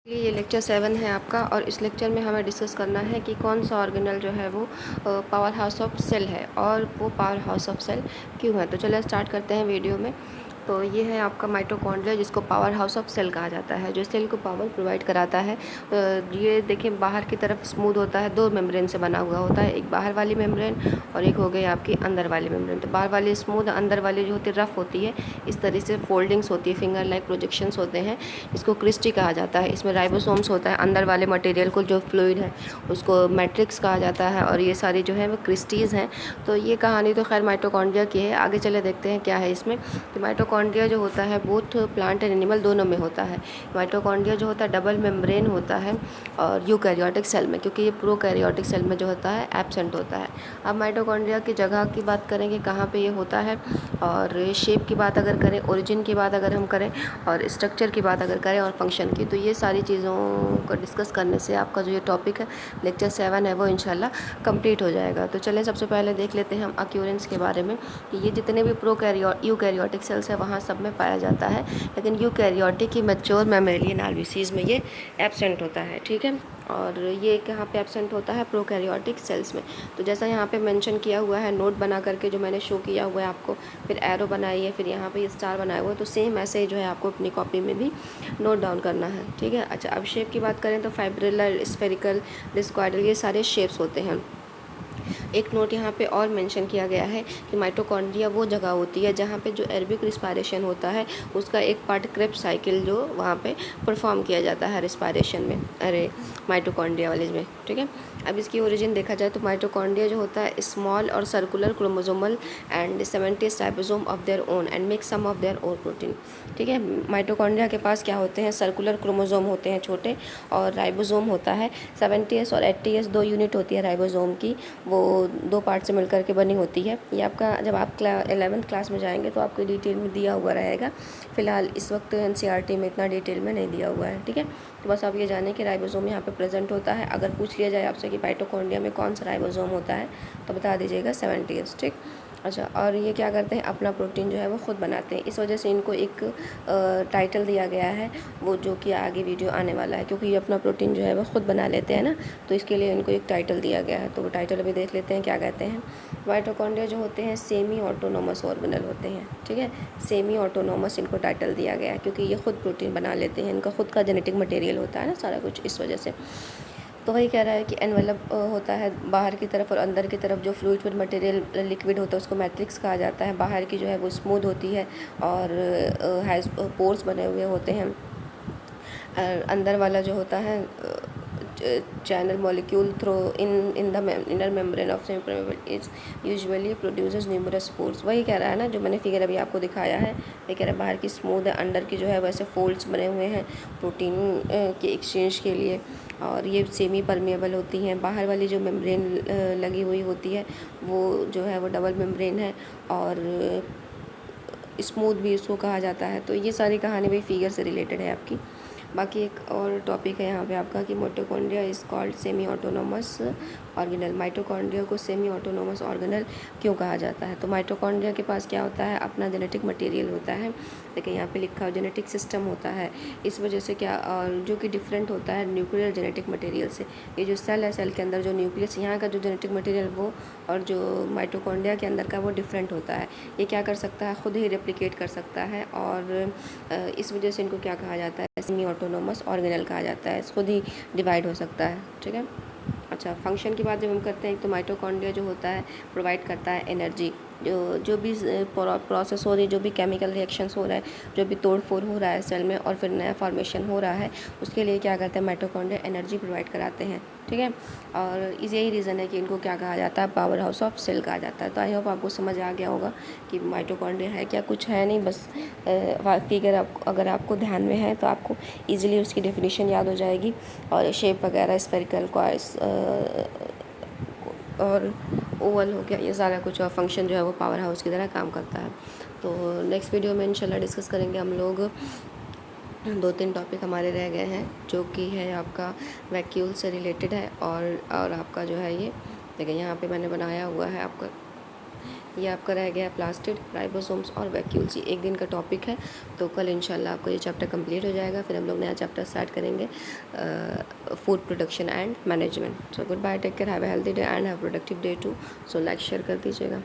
ये लेक्चर 7 है आपका और इस लेक्चर में हमें डिस्कस करना है कि कौन सा ऑर्गेनल जो है वो पावर हाउस ऑफ सेल है और वो पावर हाउस ऑफ सेल क्यों है। तो चलिए स्टार्ट करते हैं वीडियो में। तो ये है आपका माइटोकॉन्ड्रिया, जिसको पावर हाउस ऑफ सेल कहा जाता है, जो सेल को पावर प्रोवाइड कराता है। ये देखें, बाहर की तरफ स्मूथ होता है, दो मेम्ब्रेन से बना हुआ होता है, एक बाहर वाली मेम्ब्रेन और एक हो गई आपकी अंदर वाली मेम्ब्रेन। तो बाहर वाली स्मूथ, अंदर वाली जो होती है रफ होती है। इस तरह से फोल्डिंग्स होती है, फिंगर लाइक प्रोजेक्शंस होते हैं। इसको क्रिस्टी कहा जाता है। इसमें राइबोसोम्स होता है, अंदर वाले मटेरियल को जो फ्लूइड है उसको मैट्रिक्स कहा जाता है, और ये सारी जो है वो क्रिस्टीज़ हैं। तो ये कहानी तो खैर माइटोकॉन्ड्रिया की है। आगे चले देखते हैं क्या है इसमें। तो माइटोकॉन्ड्रिया जो होता है बोथ प्लांट एंड एनिमल दोनों में होता है। माइटोकॉन्ड्रिया जो होता है डबल मेम्ब्रेन होता है और यूकैरियोटिक सेल में, क्योंकि ये प्रोकैरियोटिक सेल में जो होता है एब्सेंट होता है। अब माइटोकॉन्ड्रिया की जगह की बात करेंगे, कहाँ पे ये होता है, और शेप की बात अगर करें, ओरिजिन की बात अगर हम करें, और स्ट्रक्चर की बात अगर करें, और फंक्शन की, तो ये सारी चीज़ों को डिस्कस करने से आपका जो ये टॉपिक है लेक्चर 7 है वो इंशाल्लाह कंप्लीट हो जाएगा। तो चलें सबसे पहले देख लेते हैं हम अक्यूरेंस के बारे में कि ये जितने भी यूकैरियोटिक सेल्स है वहाँ सब में पाया जाता है, लेकिन यूकैरियोटिक की मैच्योर मैमेलियन आल्वेसीज में ये एब्सेंट होता है। ठीक है, और ये कहाँ पे एब्सेंट होता है, प्रोकैरियोटिक सेल्स में। तो जैसा यहाँ पे मेंशन किया हुआ है, नोट बना करके जो मैंने शो किया हुआ है आपको, फिर एरो बनाई है, फिर यहाँ पे स्टार बनाया हुआ है, तो सेम ऐसे ही जो है आपको अपनी कॉपी में भी नोट डाउन करना है। ठीक है, अच्छा अब शेप की बात करें तो फाइब्रिलर, स्फेरिकल, डिस्क्वाड्रल, ये सारे शेप्स होते हैं। एक नोट यहाँ पे और मेंशन किया गया है कि माइटोकॉन्ड्रिया वो जगह होती है जहाँ पे जो एरोबिक रिस्पायरेशन होता है उसका एक पार्ट क्रेब्स साइकिल जो वहाँ पे परफॉर्म किया जाता है रिस्पायरेशन में, अरे माइटोकॉन्ड्रिया वाले में। ठीक है, अब इसकी ओरिजिन देखा जाए तो माइटोकॉन्ड्रिया जो होता है स्मॉल और circular chromosomal and 70 ribosome of their own and make some of their own protein. ठीक है, माइटोकॉन्ड्रिया के पास क्या होते हैं, सर्कुलर क्रोमोसोम होते हैं छोटे, और राइबोसोम होता है 70s और 80s, दो यूनिट होती है राइबोसोम की, वो दो पार्ट से मिलकर के बनी होती है। ये आपका जब आप 11th क्लास में जाएंगे तो आपको डिटेल में दिया हुआ रहेगा। फिलहाल इस वक्त एनसीईआरटी में इतना डिटेल में नहीं दिया हुआ है। ठीक है, तो बस आप ये जानें कि राइबोसोम यहाँ पे प्रेजेंट होता है। अगर पूछ लिया जाए आपसे कि माइटोकॉन्ड्रिया में कौन सा राइबोसोम होता है तो बता दीजिएगा 70s। ठीक, अच्छा, और ये क्या करते हैं, अपना प्रोटीन जो है वो खुद बनाते हैं। इस वजह से इनको एक टाइटल दिया गया है, वो जो कि आगे वीडियो आने वाला है, क्योंकि ये अपना प्रोटीन जो है वो खुद बना लेते हैं ना, तो इसके लिए इनको एक टाइटल दिया गया है। तो वो टाइटल अभी देख लेते हैं क्या कहते हैं। माइटोकॉन्ड्रिया जो होते हैं सेमी ऑटोनोमस ऑर्गेनल होते हैं। ठीक है, सेमी ऑटोनोमस इनको टाइटल दिया गया है क्योंकि ये खुद प्रोटीन बना लेते हैं, इनका खुद का जेनेटिक मटेरियल होता है ना सारा कुछ, इस वजह से। तो वही कह रहा है कि एनवेलप होता है बाहर की तरफ, और अंदर की तरफ जो फ्लूइड फिर मटेरियल लिक्विड होता है उसको मैट्रिक्स कहा जाता है। बाहर की जो है वो स्मूथ होती है और हैज़ पोर्स बने हुए होते हैं। अंदर वाला जो होता है channel molecule through in the inner membrane of semipermeable is usually produces numerous folds. वही कह रहा है ना जो मैंने फिगर अभी आपको दिखाया है। ये कह रहा है बाहर की स्मूथ है, अंदर की जो है वैसे फोल्ड्स बने हुए हैं प्रोटीन के एक्सचेंज के लिए, और ये सेमी परमेबल होती हैं। बाहर वाली जो मेम्ब्रेन लगी हुई होती है वो जो है वो डबल मेम्ब्रेन है, और स्मूथ भी इसको कहा जाता है। तो ये सारी कहानी भाई फिगर से रिलेटेड है आपकी। बाकी एक और टॉपिक है यहाँ पे आपका कि mitochondria is called semi autonomous organelle. Mitochondria को सेमी ऑटोनोमस ऑर्गेनल क्यों कहा जाता है, तो माइटोकॉन्ड्रिया के पास क्या होता है, अपना जेनेटिक मटेरियल होता है, लेकिन यहाँ पे लिखा हो जेनेटिक सिस्टम होता है। इस वजह से क्या, और जो कि डिफरेंट होता है न्यूक्लियर जेनेटिक मटेरियल से। ये जो सेल है, सेल के अंदर जो न्यूक्लियस यहाँ का जो जेनेटिक मटेरियल वो, और जो माइटोकॉन्ड्रिया के अंदर का वो डिफरेंट होता है। ये क्या कर सकता है, खुद ही रेप्लिकेट कर सकता है, और इस वजह से इनको क्या कहा जाता है, सेमी ऑटोनोमस ऑर्गेनल कहा जाता है। खुद ही डिवाइड हो सकता है। ठीक है, अच्छा फंक्शन की बात जब हम करते हैं तो माइटोकॉन्ड्रिया जो होता है प्रोवाइड करता है एनर्जी। जो भी प्रोसेस हो रही है, जो भी केमिकल रिएक्शंस हो रहा है, जो भी तोड़ फोड़ हो रहा है सेल में और फिर नया फॉर्मेशन हो रहा है, उसके लिए क्या करते हैं, माइटोकॉन्ड्रिया एनर्जी प्रोवाइड कराते हैं। ठीक है, और यही रीज़न है कि इनको क्या कहा जाता है, पावर हाउस ऑफ सेल कहा जाता है। तो आई होप आपको समझ आ गया होगा कि माइटोकॉन्ड्रिया है क्या, कुछ है नहीं, बस फिगर अगर आपको ध्यान में है तो आपको ईजिली उसकी डेफिनेशन याद हो जाएगी, और शेप वगैरह स्फेरिकल और ओवल हो गया, ये सारा कुछ, और फंक्शन जो है वो पावर हाउस की तरह काम करता है। तो नेक्स्ट वीडियो में इंशाल्लाह डिस्कस करेंगे हम लोग। 2-3 टॉपिक हमारे रह गए हैं जो कि है आपका वैक्यूल से रिलेटेड है, और आपका जो है ये देखिए यहाँ पे मैंने बनाया हुआ है आपका, ये आपका रह गया प्लास्टिड, राइबोसोम्स और वैक्यूल्स। ये एक दिन का टॉपिक है, तो कल इंशाल्लाह आपको ये चैप्टर कंप्लीट हो जाएगा। फिर हम लोग नया चैप्टर स्टार्ट करेंगे, food production and management. So good bye, take care, have a healthy day and have productive day too. So like share कर दीजिएगा।